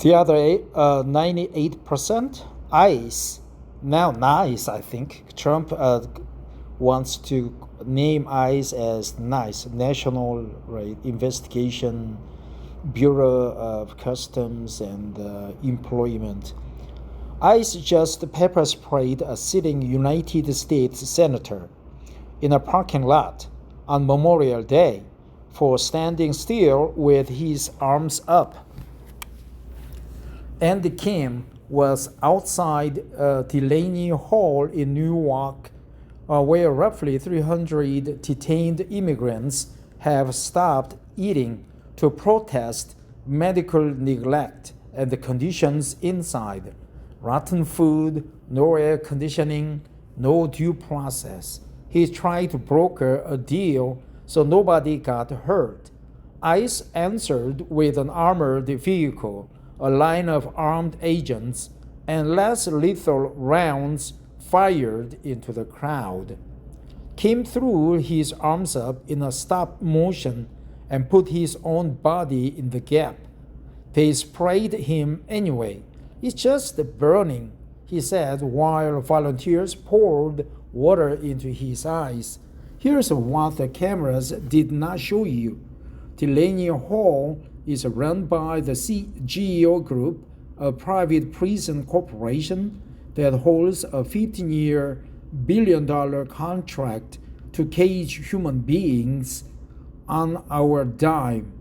The other 98% ICE. Now NICE, I think. Trump wants to name ICE as NICE, National Investigation Bureau of Customs and Employment. ICE just pepper sprayed a sitting United States senator in a parking lot on Memorial Day for standing still with his arms up. Andy Kim was outside Delaney Hall in Newark, where roughly 300 detained immigrants have stopped eating to protest medical neglect and the conditions inside. Rotten food, no air conditioning, no due process. He tried to broker a deal so nobody got hurt. ICE answered with an armored vehicle, a line of armed agents, and less lethal rounds fired into the crowd. Kim threw his arms up in a stop motion and put his own body in the gap. They sprayed him anyway. It's just burning, he said while volunteers poured water into his eyes. Here's what the cameras did not show you. Delaney Hall is run by the GEO Group, a private prison corporation that holds a 15-year billion-dollar contract to cage human beings on our dime.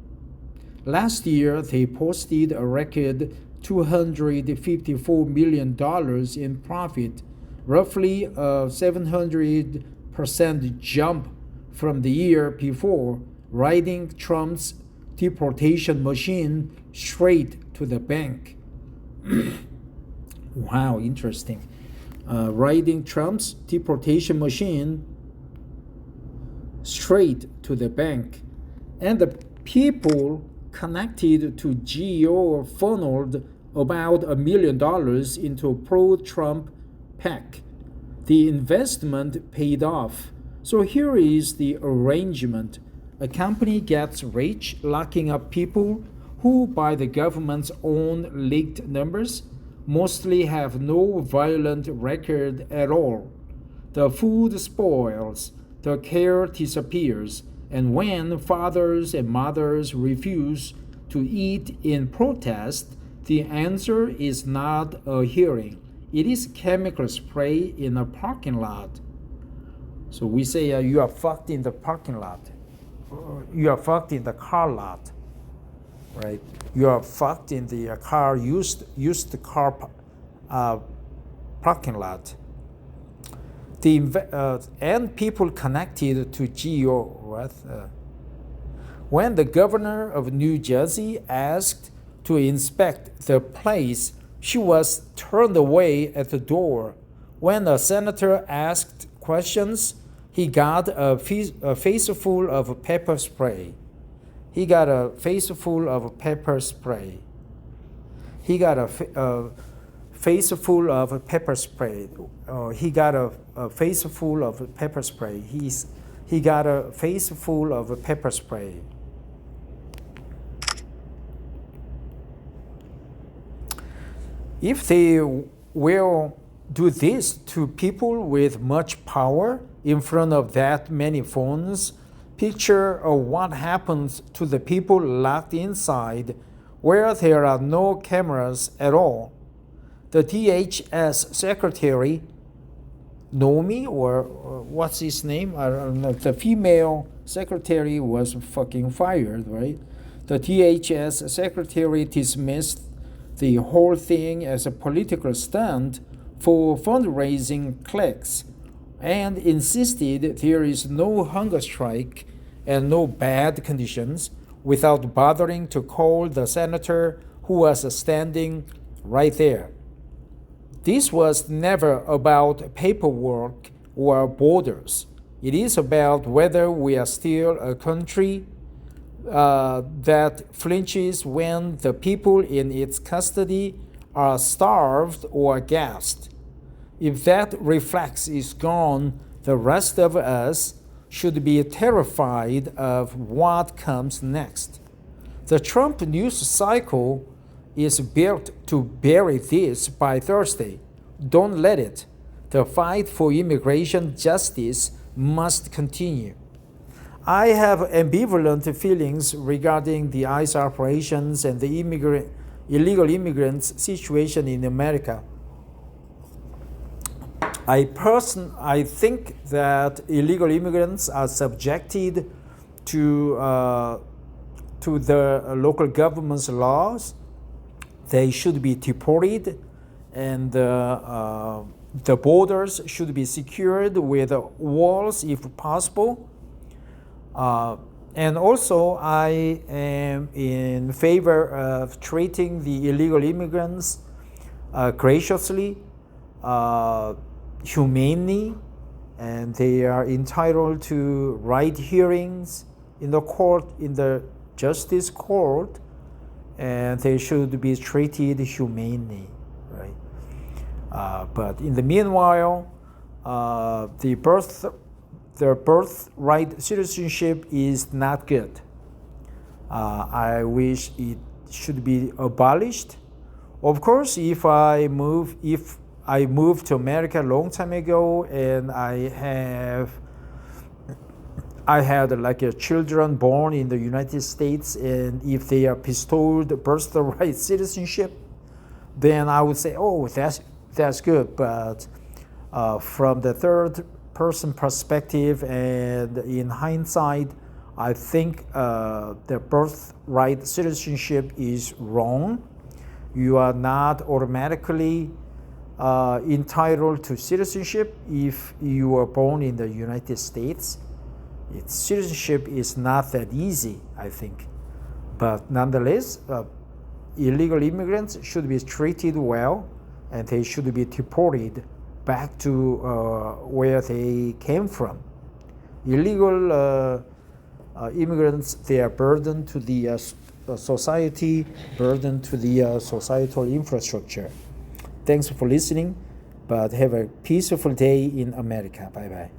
Last year, they posted a record $254 million in profit, roughly a 700% jump from the year before, riding Trump's deportation machine straight to the bank. Wow, interesting. Riding Trump's deportation machine straight to the bank. And the people connected to GEO funneled about $1 million into pro-Trump PAC. The investment paid off. So here is the arrangement. A company gets rich locking up people who, by the government's own leaked numbers, mostly have no violent record at all. The food spoils, the care disappears, and when fathers and mothers refuse to eat in protest, the answer is not a hearing. It is chemical spray in a parking lot. So we say you are fucked in the parking lot. You are fucked in the car lot, right? You are fucked in the car used car parking lot. And people connected to GEO. When the governor of New Jersey asked to inspect the place, she was turned away at the door. When a senator asked questions, he got a face full of pepper spray. He got a face full of pepper spray. He got a face full of pepper spray. He got a face full of pepper spray. He got a face full of pepper spray. If they will do this to people with much power in front of that many phones, picture what happens to the people locked inside where there are no cameras at all. The DHS secretary, Nomi, or what's his name? I don't know. The female secretary was fucking fired, right? The DHS secretary dismissed the whole thing as a political stunt for fundraising clicks and insisted there is no hunger strike and no bad conditions without bothering to call the senator who was standing right there. This was never about paperwork or borders. It is about whether we are still a country that flinches when the people in its custody are starved or gassed. If that reflex is gone, the rest of us should be terrified of what comes next. The Trump news cycle is built to bury this by Thursday. Don't let it. The fight for immigration justice must continue. I have ambivalent feelings regarding the ICE operations and the illegal immigrants situation in America. I think that illegal immigrants are subjected to the local government's laws. They should be deported, and the borders should be secured with walls if possible. And also, I am in favor of treating the illegal immigrants graciously, humanely, and they are entitled to right hearings in the court, in the justice court, and they should be treated humanely, right? But in the meanwhile, the birthright citizenship is not good. I wish it should be abolished. Of course, if I moved to America a long time ago and I had like a children born in the United States, and if they are bestowed birthright citizenship, then I would say, oh, that's good. But from the third person perspective and in hindsight, I think the birthright citizenship is wrong. You are not automatically entitled to citizenship if you were born in the United States. Citizenship is not that easy, I think. But nonetheless, illegal immigrants should be treated well, and they should be deported back to where they came from. Illegal immigrants, they are burden to the society, burden to the societal infrastructure. Thanks for listening, but have a peaceful day in America. Bye-bye.